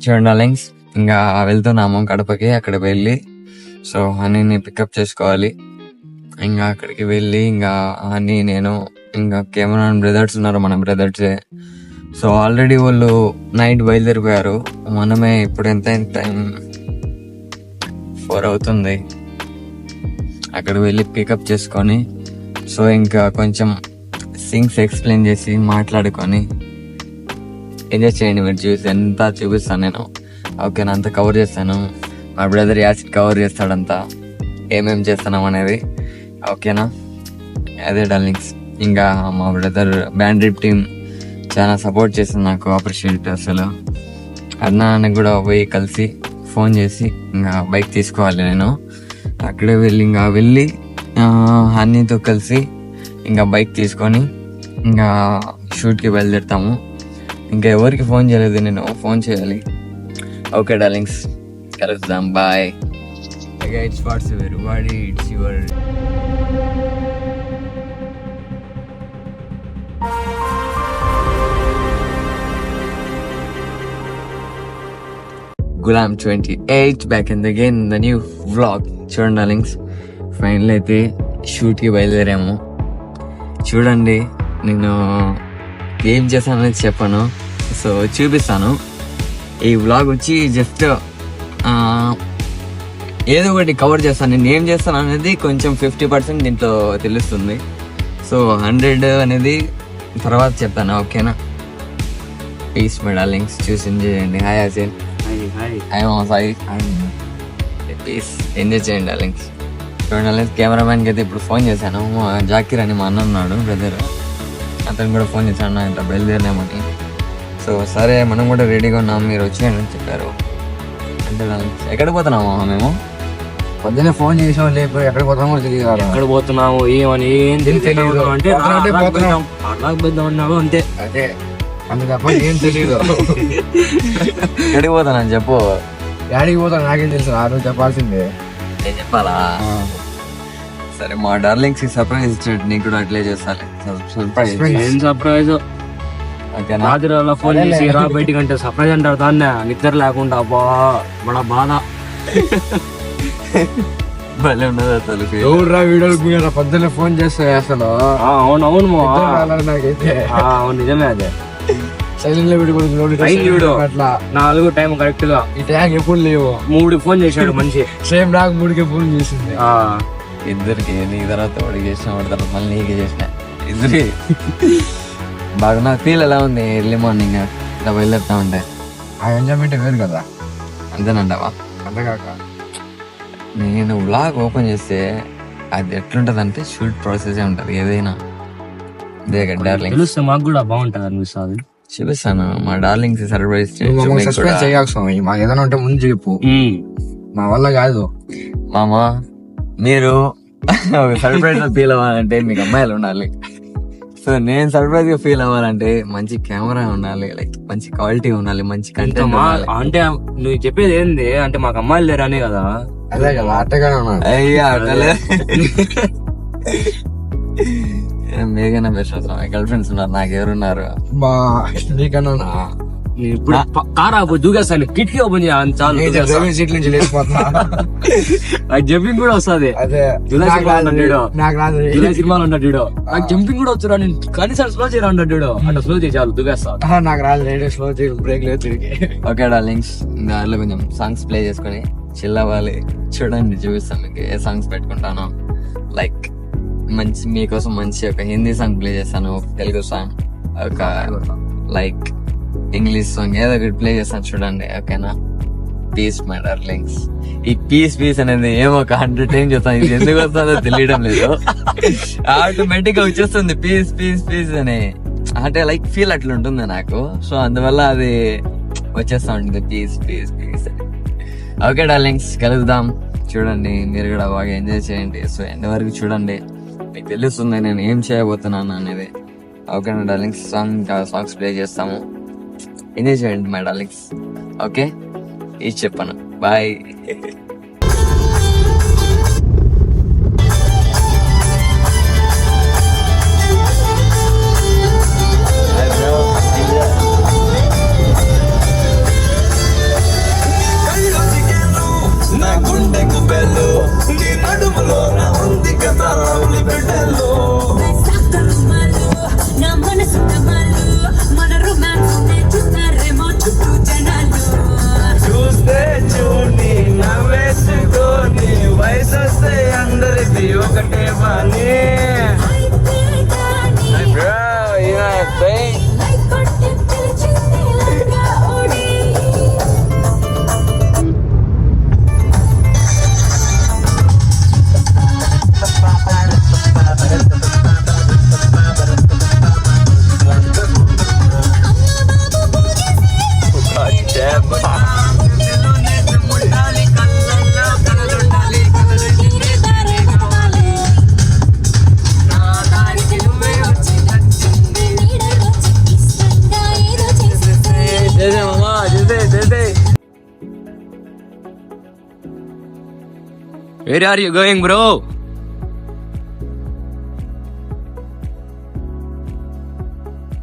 చూడండి డార్లింగ్స్, ఇంకా వెళ్తున్నాము కడపకి. అక్కడ వెళ్ళి సో హనీని పికప్ చేసుకోవాలి. ఇంకా అక్కడికి వెళ్ళి ఇంకా హనీ, నేను, ఇంకా కెమెరా బ్రదర్స్ ఉన్నారు, మన బ్రదర్సే. సో ఆల్రెడీ వాళ్ళు నైట్ బయలుదేరిపోయారు. మనమే ఇప్పుడు ఎంత టైం 4 అవుతుంది. అక్కడ వెళ్ళి పికప్ చేసుకొని సో ఇంకా కొంచెం థింగ్స్ ఎక్స్ప్లెయిన్ చేసి మాట్లాడుకొని ఎంజాయ్ చేయండి. మీరు చూసి ఎంత చూపిస్తాను నేను, ఓకేనా? అంతా కవర్ చేస్తాను. మా బ్రదర్ యాసిడ్ కవర్ చేస్తాడంతా ఏమేం చేస్తున్నాం అనేది, ఓకేనా? అదే డార్లింగ్స్, ఇంకా మా బ్రదర్ బ్యాండ్ ట్రిప్ టీమ్ చాలా సపోర్ట్ చేస్తుంది నాకు, అప్రిషియేట్ అసలు. అన్నానికి కూడా పోయి కలిసి ఫోన్ చేసి ఇంకా బైక్ తీసుకోవాలి నేను. అక్కడే వెళ్ళి హనీతో కలిసి ఇంకా బైక్ తీసుకొని ఇంకా షూట్కి బయలుదేరుతాము. ఇంకా ఎవరికి ఫోన్ చేయలేదు, నేను ఫోన్ చేయాలి. ఓకే డార్లింగ్స్, కలుద్దాం, bye. It's what's everybody, it's your Gulam 28 back in the new vlog. చూడండి డార్లింగ్స్, ఫైనల్ అయితే షూట్కి బయలుదేరాము. చూడండి, నేను ఏం చేశాను అనేది చెప్పాను, సో చూపిస్తాను. ఈ వ్లాగ్ వచ్చి జస్ట్ ఏదో ఒకటి కవర్ చేస్తాను. నేను ఏం చేస్తాను అనేది కొంచెం 50% దీంట్లో తెలుస్తుంది. సో 100 అనేది తర్వాత చెప్తాను, ఓకేనా? పీస్ మై డార్లింగ్స్, చూసి ఎంజాయ్ చేయండి. హాయ్ హసీన్, హాయ్ మా సాయి, ప్లీజ్ ఎంజాయ్ చేయండి డార్లింగ్స్. చూడండి డార్లింగ్స్, కెమెరామ్యాన్కి అయితే ఇప్పుడు ఫోన్ చేశాను. జాకీర్ అని మా అన్న ఉన్నాడు బ్రదర్, అతను కూడా ఫోన్ చేశాను ఇంత బయలుదేరినామని. సో సరే మనం కూడా రెడీగా ఉన్నాం, మీరు వచ్చేయండి అని చెప్పారు. అంటే ఎక్కడికి పోతున్నాము మేము? పొద్దున్నే ఫోన్ చేసాం, లేపు ఎక్కడికి పోతామో తెలియదు. ఎక్కడ పోతున్నాము ఏమని ఏం తెలియదు అంటే ఉన్నాము అంతే. అదే అంత తప్ప ఏం తెలియదు. ఎక్కడికి పోతానని చెప్పు. డాడీకి పోతాను, నాకేం తెలుసు, ఆ రోజు చెప్పాల్సిందే. నేను చెప్పాలా? సరే, మా డార్లింగ్స్ సర్ప్రైజ్ ఇచ్చినట్టు నీకు కూడా అట్లే చేస్తాను. సర్ప్రైజ్ ఏం సర్ప్రైజ్? రాత్రి అలా ఫోన్ చేసి రా బయటికి అంటే సర్ప్రైజ్ అంటారు దాన్ని, నిద్ర లేకుండా. అబ్బా మన బాధ. భలే ఉన్నది అసలు. ఎవరురా వీడియోలు పొద్దున్నే ఫోన్ చేస్తా అసలు. అవునవును నాకైతే అవును, నిజమే. అదే సైలెంట్ లో వీడియో అట్లా 4 టైం కరెక్ట్ గా. ఈ ట్యాంక్ ఎప్పుడు లేవు. 3 ఫోన్ చేశాడు మనిషి. సేమ్ నాకు 3కే ఫోన్ చేసింది. ఇద్దరికి, నీ తర్వాత వాడికి చేసిన, వాడి తర్వాత మళ్ళీ నీకే చేసిన. ఇద్దరి బాగా నాకు ఫీల్ ఎలా ఉంది ఎర్లీ మార్నింగ్ ఇలా బయలుదేరుతా ఉంటే. ఆ ఎంజాయ్మెంట్ వేరు కదా. అంతేనంటావా? అంతేకాక నేను వ్లాగ్ ఓపెన్ చేస్తే అది ఎట్లుంటది అంటే షూట్ ప్రాసెస్ ఉంటుంది ఏదైనా. తెలుస్తే మాకు కూడా బాగుంటది అనిపిస్తుంది. చూపిస్తాను మా డార్లింగ్స్ సర్ప్రైజ్ చేయాల్సి. మాకు ఏదైనా ఉంటే ముందు చెప్పు, మా వల్ల కాదు. మామా, మీరు సర్ప్రైజ్ ఫీల్ అవ్వాలంటే మీకు అమ్మాయిలు ఉండాలి. సో నేను సర్ప్రైజ్ గా ఫీల్ అవ్వాలంటే మంచి కెమెరా ఉండాలి, లైక్ మంచి క్వాలిటీ ఉండాలి, మంచి కంటెంట్. అంటే నువ్వు చెప్పేది ఏంది అంటే మాకు అమ్మాయిలు లేరనే కదా? అదే కదా, అట్టగానే ఉన్నాను. అయ్యా అట్టలే, మీకైనా బెస్ట్ అవుతాం. గర్ల్ ఫ్రెండ్స్ ఉన్నారు, నాకెవరున్నారు? నీకన్నా ఇప్పుడు కారా దూకేస్తాను, కిటికీ ఓపెన్ చేయాలి చాలు. సీట్ నుంచి లేచిపోతున్నా. జంపింగ్ కూడా వస్తుంది. జూలై సినిమాలో ఉంటాడు నాకు జంపింగ్ కూడా వచ్చాడు. నేను కనీసం స్లో చేయరా ఉంటాడు, అంటే స్లో చేయాలి దూకేస్తా. నాకు రాదు, స్లో చేయాలి, బ్రేక్ లేదు తిరిగి. ఓకే డార్లింగ్స్, దాంట్లో కొంచెం సాంగ్స్ ప్లే చేసుకొని చిల్ అవ్వాలి. చూడండి, చూపిస్తాను మీకు ఏ సాంగ్స్ పెట్టుకుంటాను. లైక్ మంచి మీకోసం మంచి ఒక హిందీ సాంగ్ ప్లే చేస్తాను, తెలుగు సాంగ్, ఒక లైక్ ఇంగ్లీష్ సాంగ్, ఏదో ఒకటి ప్లే చేస్తాను చూడండి, ఓకేనా? Peace my darlings. ఈ పీస్ అనేది ఏమో ఒక 100 టైం చెప్తాను, ఇది ఎందుకు వస్తుందో తెలియడం లేదు. ఆటోమేటిక్ గా వచ్చేస్తుంది పీస్ అని, అంటే లైక్ ఫీల్ అట్లా ఉంటుంది నాకు. సో అందువల్ల అది వచ్చేస్తా ఉంటుంది పీస్ అని. ఓకే డార్లింగ్స్, కలుద్దాం. చూడండి, మీరు కూడా బాగా ఎంజాయ్ చేయండి. సో ఎండ్ వరకు చూడండి, మీకు తెలుస్తుంది నేను ఏం చేయబోతున్నాను అనేది. ఓకేనా డార్లింగ్స్, సాంగ్స్ ప్లే చేస్తాము, ఎంజాయ్ చేయండి మై డార్లింగ్స్. ఓకే, ఇది చెప్పాను, బాయ్. చూస్తే చూని నవ్వేసుకోని వయసొస్తే అందరిది ఒకటే పని. Where are you going, bro?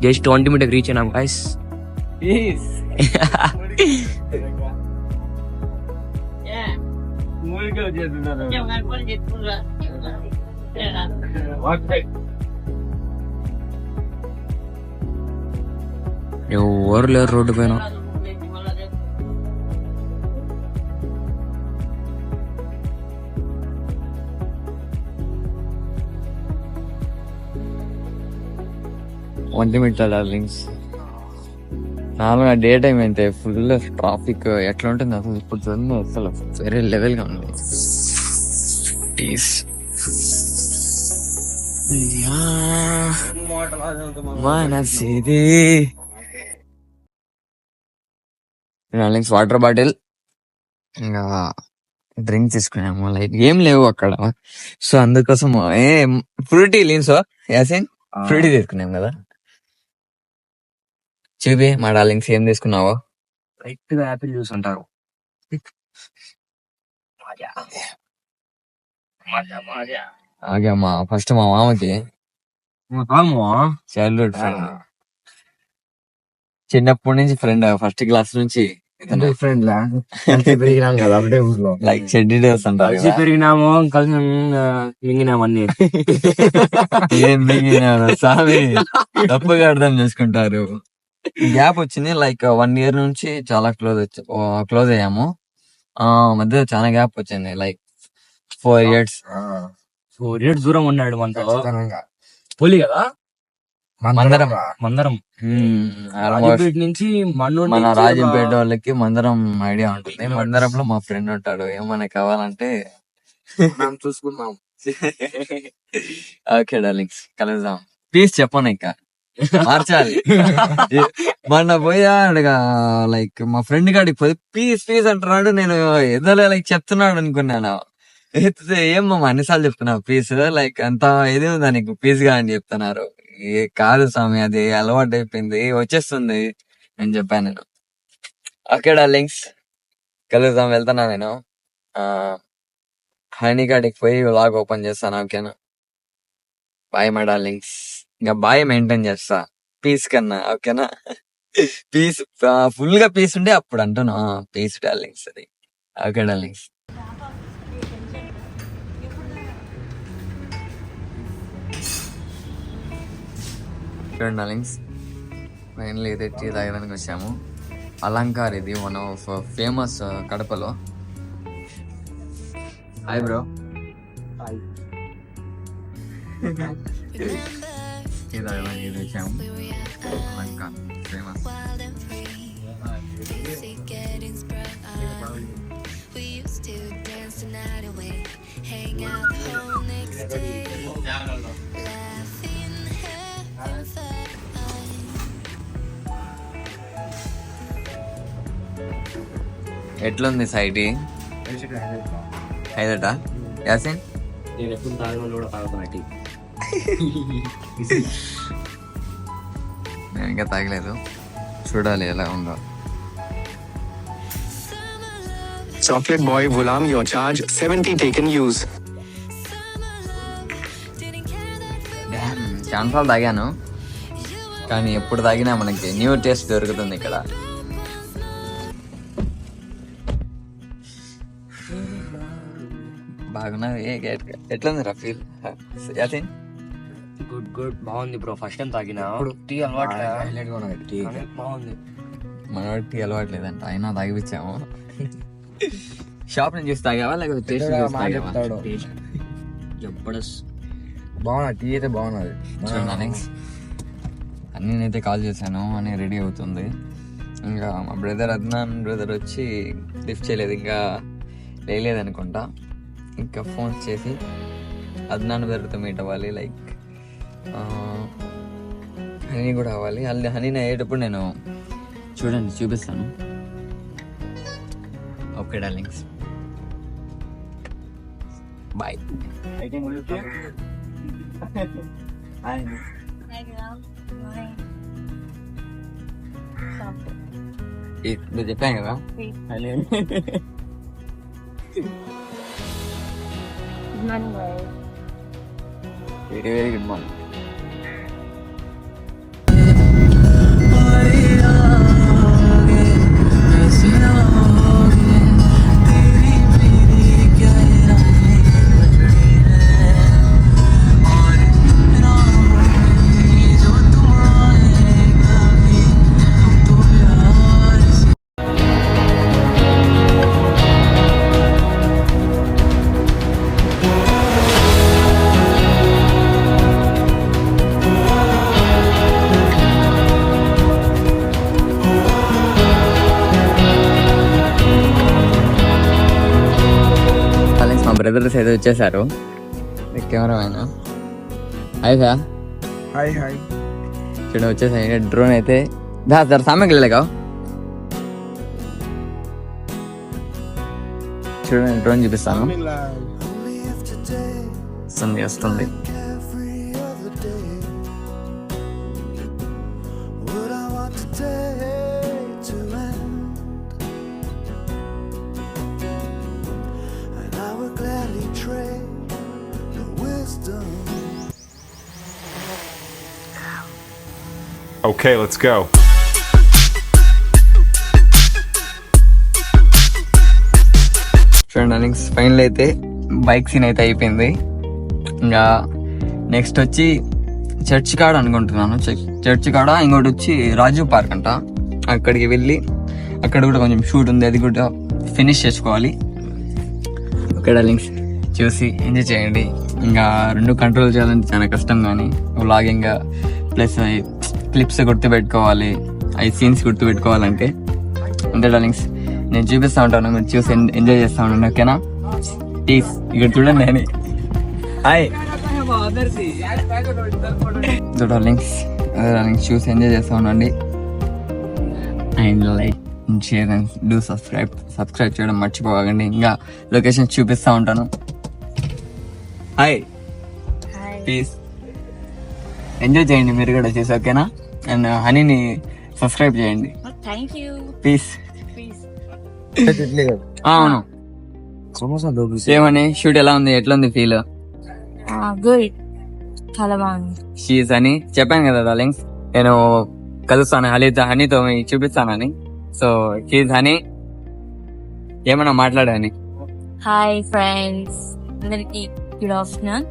Just 20 minutes reach now, guys. Peace. ఎవరు లేరు రోడ్డు పైన. ఒంటిమిట్ట డార్లింగ్స్, నార్మల్గా డే టైం అయితే ఫుల్ ట్రాఫిక్ ఎట్లా ఉంటుంది అసలు. ఇప్పుడు చూడండి, అసలు వేరే లెవెల్ గా ఉంది. మనసిది డార్లింగ్స్, వాటర్ బాటిల్ ఇంకా డ్రింక్ తీసుకున్నాము. లైట్ ఏం లేవు అక్కడ, సో అందుకోసం ఫ్రూటీ లీన్స్ యాసిన్ ఫ్రూటీ తీసుకున్నాం కదా. చూపి మా డార్లింగ్స్ ఏం తీసుకున్నావో. రైట్ గా యాపిల్ జ్యూస్ అంటారు. ఆగమ్మా, ఫస్ట్ మా మామకి చైల్డ్హుడ్ ఫ్రెండ్, చిన్నప్పటి నుంచి ఫ్రెండ్, ఫస్ట్ క్లాస్ నుంచి ఫ్రెండ్ పెరిగినాం కదా ఒకటే ఊర్లో. లైక్ షెడ్ డేస్ అంటారు కలిసి పెరిగినాము, కలిసి మింగినాము అన్ని. ఏం మింగినారు సామి, తప్పుగా అర్థం చేసుకుంటారు. గ్యాప్ వచ్చింది, లైక్ 1 year నుంచి చాలా క్లోజ్ అయ్యాము. మధ్య చాలా గ్యాప్ వచ్చింది, లైక్ 4 years. 4 years దూరం ఉన్నాడు మనతో. పోలి కదా మందరం రాజంపేట నుంచి మన రాజంపేట వాళ్ళకి మందరం ఐడియా ఉంటుంది. మందరంలో మా ఫ్రెండ్ ఉంటాడు, ఏమైనా కావాలంటే చూసుకుందాం. ఓకే డార్లింగ్స్, కలుద్దాం. ప్లీజ్ చెప్పను, ఇంకా మార్చాలి. మొన్న పోయా అడగా, లైక్ మా ఫ్రెండ్ కాడికి పోయి పీస్ అంటున్నాడు. నేను ఏదో లైక్ చెప్తున్నాడు అనుకున్నాను. ఏమో అన్నిసార్లు చెప్తున్నావు పీస్, లైక్ అంత ఏదే దానికి పీస్ గా అని చెప్తున్నారు. కాదు స్వామి, అది అలవాటు అయిపోయింది, వచ్చేస్తుంది అని చెప్పాను నేను. ఓకే డార్లింగ్స్, కలుద్దాం. వెళ్తున్నా నేను హనీ కాడికి పోయి వ్లాగ్ ఓపెన్ చేస్తాను. ఓకేనా, బాయ్ మై డార్లింగ్స్. ఇంకా బాయ్ మెయింటైన్ చేస్తా పీస్ కన్నా. ఓకేనా, పీస్ ఫుల్ గా పీస్ ఉంటే అప్పుడు అంటున్నా పీస్ డార్లింగ్స్ అది. ఓకే డార్లింగ్స్, చూడండి డార్లింగ్స్, ఫైనల్ అయితే టీ తాగడానికి వచ్చాము. అలంకార్, ఇది వన్ ఆఫ్ ఫేమస్ కడపలో. Hi bro. టీ తాగడానికి ఇది వచ్చాము, అలంకార్ ఫేమస్. ఎట్లుంది సైట్ హైదట యాసిన్? నేను ఎప్పుడు తాగడం కూడా తాగుతున్నట్టు. నేను ఇంకా తాగలేదు, చూడాలి ఎలా ఉందో. Chocolate boy Ghulam, your charge 70 taken use. చాలాసార్లు తాగాను, కానీ ఎప్పుడు తాగినా మనకి న్యూ టేస్ట్ దొరుకుతుంది ఇక్కడ. బాగున్నది. ఎట్లుంది రా ఫీల్ యాసిన్? గుడ్ బాగుంది బ్రో. ఫస్ట్ టైం తాగినా టీ అలవాటు బాగుంది. మనవాడి టీ అలవాటు లేదంట, అయినా తాగిపించాము. షాప్ నుంచి చూసి తాగావా లేకపోతే టేస్ట్ చూసి తాగావా? జబర్దస్త్ బాగున్నా, టీ అయితే బాగున్నది. అన్నీ నేనైతే కాల్ చేశాను అని రెడీ అవుతుంది. ఇంకా మా బ్రదర్ అద్నాన్ బ్రదర్ వచ్చి లిఫ్ట్ చేయలేదు, ఇంకా లేదనుకుంటా. ఇంకా ఫోన్ చేసి అద్నాన్ బ్రదర్తో మీట్ అవ్వాలి, లైక్ హనీ కూడా అవ్వాలి. హనీని అయ్యేటప్పుడు నేను చూడండి చూపిస్తాను. Okay darlings, bye. నువ్వు చెప్పాను కదా. Very very good morning. మా బ్రదర్స్ అయితే వచ్చేసారు. కెమెరా అయినా హాయ్ సా. Hi hi. చూడ వచ్చేసాయి. డ్రోన్ అయితే సార్ సామెకి వెళ్ళలేక చూడండి, డ్రోన్ చూపిస్తాను. వస్తుంది. Okay, let's go. చూడండి ఫైనల్ అయితే బైక్ సీన్ అయితే అయిపోయింది. ఇంకా నెక్స్ట్ వచ్చి చర్చ్ కాడ అనుకుంటున్నాను. చర్చ్ కాడ ఇంకోటి వచ్చి రాజీవ్ పార్క్ అంట, అక్కడికి వెళ్ళి అక్కడ కూడా కొంచెం షూట్ ఉంది, అది కూడా ఫినిష్ చేసుకోవాలి. ఓకే డార్లింగ్స్, చూసి ఎంజాయ్ చేయండి. ఇంకా రెండు కంట్రోల్ చేయాలంటే చాలా కష్టం, కానీ వ్లాగింగ్ ప్లస్ క్లిప్స్ గుర్తుపెట్టుకోవాలి, అవి సీన్స్ గుర్తుపెట్టుకోవాలంటే. అంతే డార్లింగ్స్, నేను చూపిస్తూ ఉంటాను, మీరు చూసి ఎంజాయ్ చేస్తూ ఉండండి. ఓకేనా? ప్లీజ్ ఇక్కడ చూడండి. అని హాయ్ డార్లింగ్స్, అదే డార్లింగ్స్, చూసి ఎంజాయ్ చేస్తూ ఉండండి. And like share and do subscribe చేయడం మర్చిపోకండి. ఇంకా లొకేషన్ చూపిస్తూ ఉంటాను. హాయ్, ప్లీజ్ ఎంజాయ్ చేయండి మీరు కూడా చేసి. ఓకేనా? అండ్ హనీని సబ్స్క్రైబ్ చేయండి ప్లీజ్. అవును. ఏమని షూట్ ఎలా ఉంది, ఎట్లా ఉంది ఫీల్? గుడ్, చాలా బాగుంది. షీజ్ అని చెప్పాను కదా డార్లింగ్స్, నేను కలుస్తాను హనీతో చూపిస్తానని. సో షీజ్ హనీ, ఏమన్నా మాట్లాడాని? హాయ్ ఫ్రెండ్స్, అందరికి గుడ్ ఆఫ్టర్నూన్.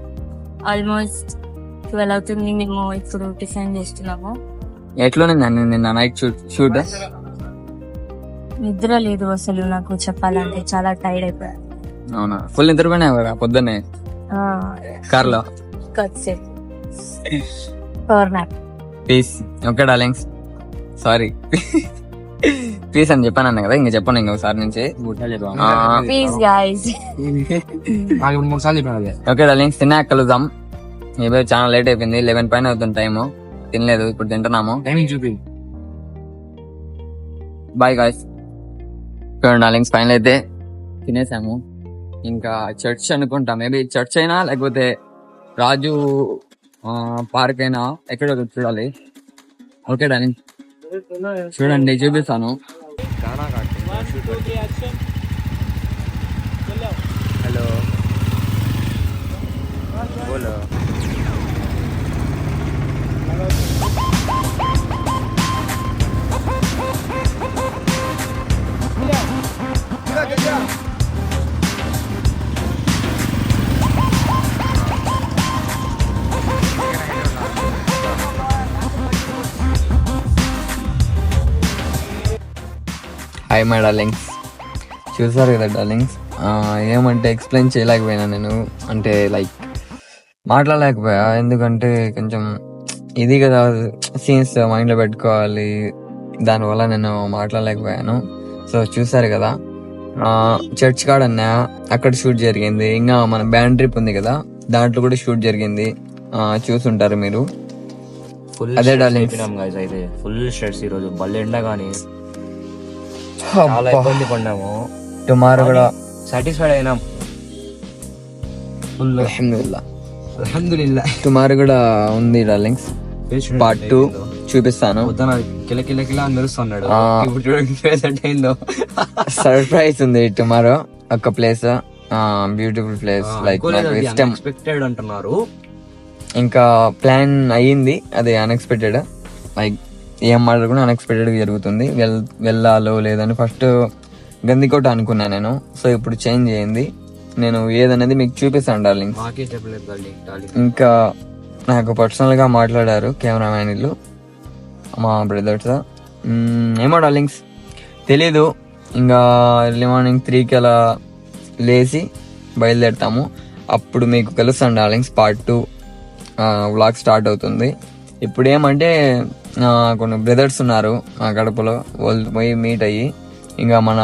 ఆల్మోస్ట్ 12 అవుతుంది, మేము ఇప్పుడు టిఫిన్ చేస్తున్నాము. ఎట్లుంది నిన్న నైట్ షూట్? నిద్ర లేదు అసలు, నాకు చెప్పాలంటే చాలా టైర్డ్ అయిపోయా. అవునా? ఫుల్ నిద్రపోయినా కదా పొద్దున్నే కార్ లో? Power nap. Please. Okay darlings, sorry. Please అని చెప్పాను కదా, ఇంకా చెప్పాను ఇంకొకసారి నుంచి. Please guys. నాకు 3 సార్లు చెప్పాను. ఓకే డార్లింగ్స్, తిన్నాక కలుద్దాం. మేబీ చాలా లేట్ అయిపోయింది, 11 పైన అవుతుంది టైము. తినలేదు, ఇప్పుడు తింటున్నాము. టైమింగ్ చూపి. Bye guys. చూడండి డార్లింగ్స్, ఫైనల్ అయితే తినేసాము. ఇంకా చర్చ్ అనుకుంటా, మేబీ చర్చ్ అయినా లేకపోతే రాజు పార్క్ అయినా ఎక్కడో చూడాలి. ఓకే డార్లింగ్, చూడండి చూపిస్తాను. హలో బోలో. హాయ్ మై డార్లింగ్స్, చూసారు కదా డార్లింగ్స్. ఏమంటే ఎక్స్ప్లెయిన్ చేయలేకపోయినా నేను, అంటే లైక్ మాట్లాడలేకపోయా. ఎందుకంటే కొంచెం ఇది కదా, సీన్స్ మైండ్లో పెట్టుకోవాలి, దానివల్ల నేను మాట్లాడలేకపోయాను. సో చూసారు కదా, చర్చ్ కాడన్నా అక్కడ షూట్ జరిగింది. ఇంకా మన బ్యాండ్ ట్రిప్ ఉంది కదా, దాంట్లో కూడా షూట్ జరిగింది, చూసుంటారు మీరు. అదే డార్లింగ్స్, అయితే ఫుల్ షర్ట్స్ ఈ రోజు బల్ల ఎండ గానీ చాలా ఇబ్బంది పడ్డాము. టుమారో కూడా సాటిస్ఫైడ్ అయినాం. అల్హమ్దులిల్లాహ్. టుమారో కూడా ఉంది డార్లింగ్స్, పార్ట్ 2 చూపిస్తాను. కిల మెరుస్తున్నాడు. ఆ. ఇప్పుడు చూడండి ఫేస్ అంటే అయిందో. సర్ప్రైజ్ ఉంది టుమారో. ఒక ప్లేస్, బ్యూటిఫుల్ ప్లేస్, లైక్ నాకు ఇష్టం. అన్ఎక్స్పెక్టెడ్ అంటున్నారు. ఇంకా ప్లాన్ అయ్యింది, అది అన్ఎక్స్పెక్టెడ్. లైక్ ఏం మాట్లాడుకున్నా అన్ఎక్స్పెక్టెడ్ జరుగుతుంది. వెళ్ళాలో లేదని ఫస్ట్ గందికోట అనుకున్నా నేను. సో ఇప్పుడు చేంజ్ అయ్యింది. నేను ఏదనేది మీకు చూపిస్తాను డార్లింగ్. మాకే చెప్పలేదు డార్లింగ్. ఇంకా నాకు పర్సనల్ గా మాట్లాడారు కెమెరామ్యాన్ ఇల్లు, మా బ్రదర్స్. ఏమో డార్లింగ్స్ తెలీదు. ఇంకా ఎర్లీ మార్నింగ్ 3కి అలా లేచి బయలుదేరుతాము. అప్పుడు మీకు కలుస్తాను డార్లింగ్స్. పార్ట్ 2 వ్లాగ్ స్టార్ట్ అవుతుంది. ఇప్పుడు ఏమంటే కొన్ని బ్రదర్స్ ఉన్నారు మా కడపలో, వాళ్ళు పోయి మీట్ అయ్యి, ఇంకా మన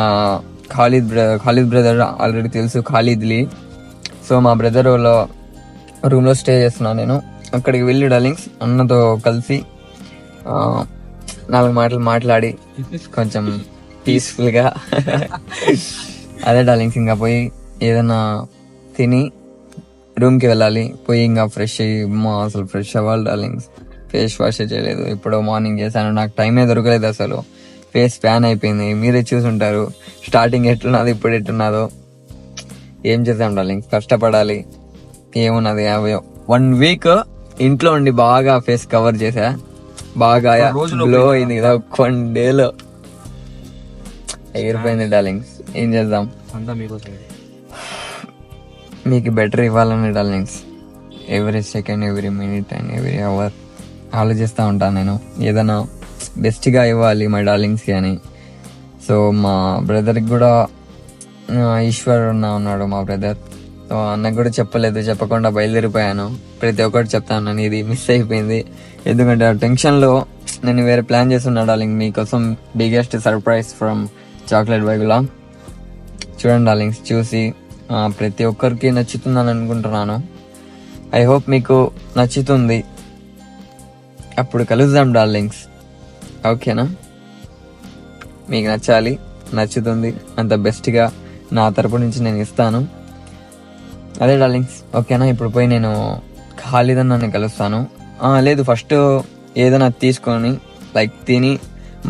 ఖాళీద్ బ్రదర్ ఆల్రెడీ తెలుసు, ఖాళీద్లీ. సో మా బ్రదర్ వాళ్ళ రూమ్లో స్టే చేస్తున్నాను నేను. అక్కడికి వెళ్ళి డార్లింగ్స్ అన్నతో కలిసి 4 మాటలు మాట్లాడి కొంచెం పీస్ఫుల్గా అదే డార్లింగ్స్, ఇంకా పోయి ఏదైనా తిని రూమ్కి వెళ్ళాలి. పోయి ఇంకా ఫ్రెష్ అయ్యి, అసలు ఫ్రెష్ అవ్వాలి డార్లింగ్స్. ఫేస్ వాష్ చేయలేదు, ఇప్పుడు మార్నింగ్ చేశాను. నాకు టైమే దొరకలేదు అసలు, ఫేస్ ప్యాన్ అయిపోయింది. మీరే చూసుంటారు స్టార్టింగ్ ఎట్లున్నదో ఇప్పుడు ఎట్లున్నదో. ఏం చేద్దాం డార్లింగ్స్, కష్టపడాలి. ఏమున్నది 1 వీక్ ఇంట్లో ఉండి బాగా ఫేస్ కవర్ చేసా, బాగా గ్లో అయింది కదా. 1 డేలో ఎగిరిపోయింది డార్లింగ్స్. ఏం చేద్దాం, అంతా మీకోసం. మీకు బెటర్ ఇవ్వాలని darlings. Every second, every minute and every hour ఆలోచిస్తూ ఉంటాను నేను, ఏదైనా బెస్ట్గా ఇవ్వాలి మా డార్లింగ్స్కి అని. సో మా బ్రదర్కి కూడా ఈశ్వర్ ఉన్నాడు మా బ్రదర్. సో అన్నకు కూడా చెప్పకుండా బయలుదేరిపోయాను. ప్రతి ఒక్కటి చెప్తాను, నేను ఇది మిస్ అయిపోయింది. ఎందుకంటే ఆ టెన్షన్లో నేను వేరే ప్లాన్ చేస్తున్నా డార్లింగ్. మీకోసం biggest surprise from chocolate by Ghulam. చూడండి డార్లింగ్స్, చూసి ప్రతి ఒక్కరికి నచ్చుతుందని అనుకుంటున్నాను. ఐ హోప్ మీకు నచ్చుతుంది. అప్పుడు కలుద్దాం డార్లింగ్స్, ఓకేనా? మీకు నచ్చాలి, నచ్చుతుంది, అంత బెస్ట్గా నా తరపు నుంచి నేను ఇస్తాను. అదే డార్లింగ్స్, ఓకేనా? ఇప్పుడు పోయి నేను ఖాళీదన్నాన్ని కలుస్తాను. లేదు, ఫస్ట్ ఏదైనా తీసుకొని లైక్ తిని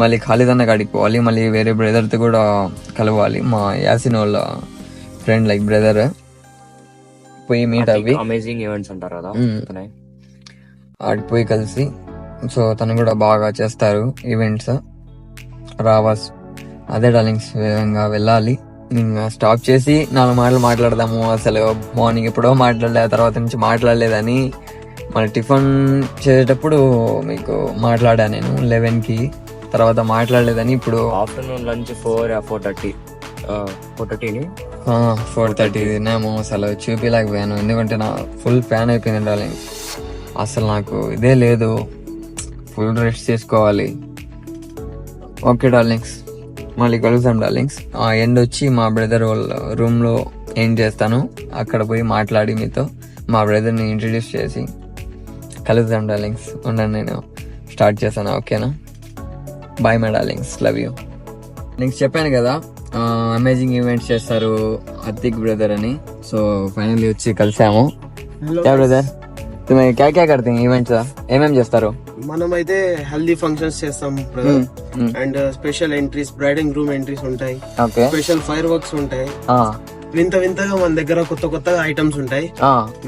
మళ్ళీ ఖాళీదన్న కాడికి పోవాలి. మళ్ళీ వేరే బ్రదర్తో కూడా కలవాలి, మా యాసిన్ వాళ్ళ ఫ్రెండ్ లైక్ బ్రదర్. పోయి మీట్ అవి అమేజింగ్ ఈవెంట్స్ అంటారు కదా, ఆడికి పోయి కలిసి, సో తను కూడా బాగా చేస్తారు ఈవెంట్స్, రావాస్. అదే డార్లింగ్స్, వేగంగా వెళ్ళాలి. ఇంకా స్టాప్ చేసి 4 మాటలు మాట్లాడదాము. అసలు మార్నింగ్ ఎప్పుడో మాట్లాడలే, తర్వాత నుంచి మాట్లాడలేదని మన టిఫిన్ చేసేటప్పుడు మీకు మాట్లాడా నేను 11కి, తర్వాత మాట్లాడలేదని ఇప్పుడు ఆఫ్టర్నూన్ లంచ్ 4:30 4:30 తిన్నాము. అసలు చూపించలేకపోయాను, ఎందుకంటే నా ఫుల్ ఫ్యాన్ అయిపోయింది డార్లింగ్. అసలు నాకు ఇదే లేదు, ఫుల్ రెస్ట్ చేసుకోవాలి. ఓకే డార్లింగ్స్, మళ్ళీ కలుద్దాం డార్లింగ్స్. ఎండ్ వచ్చి మా బ్రదర్ వాళ్ళ రూమ్ లో ఎండ్ చేస్తాను. అక్కడ పోయి మాట్లాడి మీతో మా బ్రదర్ ని ఇంట్రడ్యూస్ చేసి కలుద్దాం డార్లింగ్స్. ఉండండి, నేను స్టార్ట్ చేస్తాను. ఓకేనా? Bye my darlings, love you. Next చెప్పాను కదా అమేజింగ్ ఈవెంట్స్ చేస్తారు అతిక్ బ్రదర్ అని. సో ఫైనల్లీ వచ్చి కలిసాము. బ్రదర్ క్యా క్యా కర్తే ఈవెంట్స్, ఏమేమి చేస్తారు? మనమైతే హెల్దీ ఫంక్షన్స్ చేస్తాం brother. And special entries, bride and groom entries ఉంటాయి. ఓకే. స్పెషల్ ఫైర్ వర్క్స్ ఉంటాయి. వింత వింతగా మన దగ్గర కొత్త కొత్తగా ఐటమ్స్ ఉంటాయి.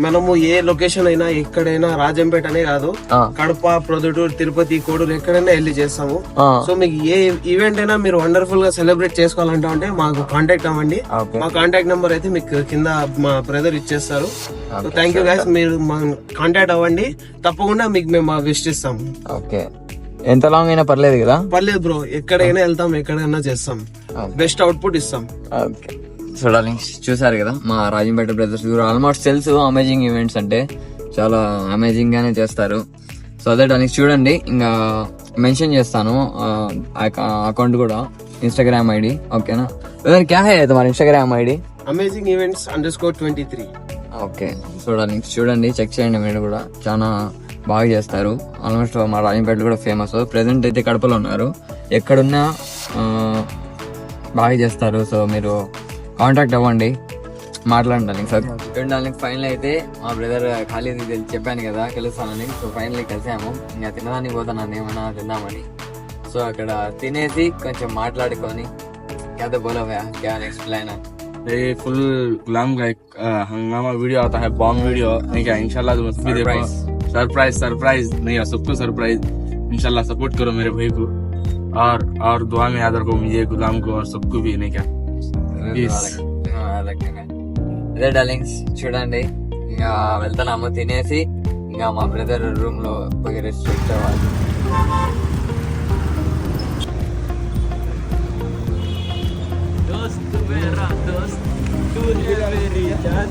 మనము ఏ లొకేషన్ అయినా ఎక్కడైనా, రాజంపేట అనే కాదు, కడప, ప్రొద్దుటూరు, తిరుపతి, కోడూరు ఎక్కడైనా వెళ్ళి చేస్తాము. సో మీకు ఏ ఈవెంట్ అయినా మీరు వండర్ఫుల్ గా సెలబ్రేట్ చేసుకోవాలంటే మాకు కాంటాక్ట్ అవ్వండి. మా కాంటాక్ట్ నెంబర్ అయితే మీకు కింద మా బ్రదర్ ఇచ్చేస్తారు. సో థ్యాంక్ యూ గైస్, మీరు మా కాంటాక్ట్ అవ్వండి, తప్పకుండా మీకు మేము విష్ ఇస్తాం. ఓకే. ఎంత లాంగ్ అయినా పర్లేదు కదా? పర్లేదు బ్రో, ఎక్కడైనా వెళ్తాం, ఎక్కడైనా చేస్తాం, బెస్ట్ అవుట్పుట్ ఇస్తాం. ఓకే. సో డార్లింగ్స్ చూసారు కదా మా రాజంపేట బ్రదర్స్. ఆల్మోస్ట్ తెలుసు అమేజింగ్ ఈవెంట్స్ అంటే చాలా అమేజింగ్ గానే చేస్తారు. సో అదే డార్లింగ్స్ చూడండి, ఇంకా మెన్షన్ చేస్తాను అకౌంట్ కూడా, ఇన్స్టాగ్రామ్ ఐడి. ఓకేనా? క్యా హై తుమారా Instagram ID? Amazing events _23. Okay. So darlings చూడండి, చెక్ చేయండి. మీరు కూడా చాలా బాగా చేస్తారు. ఆల్మోస్ట్ మా రాజంపేట కూడా ఫేమస్. ప్రెసెంట్ అయితే కడపలో ఉన్నారు. ఎక్కడున్నా బాగా చేస్తారు. సో మీరు కాంటాక్ట్ అవ్వండి, మాట్లాడండి సార్. చూడండి ఫైనల్ అయితే మా బ్రదర్ ఖాళీ చెప్పాను కదా కలుస్తానని. సో ఫైనల్లీ కలిసాము. ఇంకా తినడానికి పోతాను, ఏమన్నా తిందామని. సో అక్కడ తినేసి కొంచెం మాట్లాడుకొని क्या बोला भैया, क्या नेक्स्ट प्लान है? ये फुल गुलाम का एक हंगामा वीडियो आता है, बॉम्ब वीडियो नहीं क्या? इंशाल्लाह तुम भी देखो. सरप्राइज नहीं है, सबको सरप्राइज. इंशाल्लाह सपोर्ट करो मेरे भाई को, और दुआ में याद रखो मुझे, गुलाम को और सबको भी नहीं क्या. అదే డార్లింగ్స్ చూడండి, ఇంకా వెళ్తున్నాము. తినేసి ఇంకా మా బ్రదర్ రూమ్ లో పోయి రెస్ట్ అవ్వాలి. दोस्त मेरा दोस्त, तू है मेरी जान.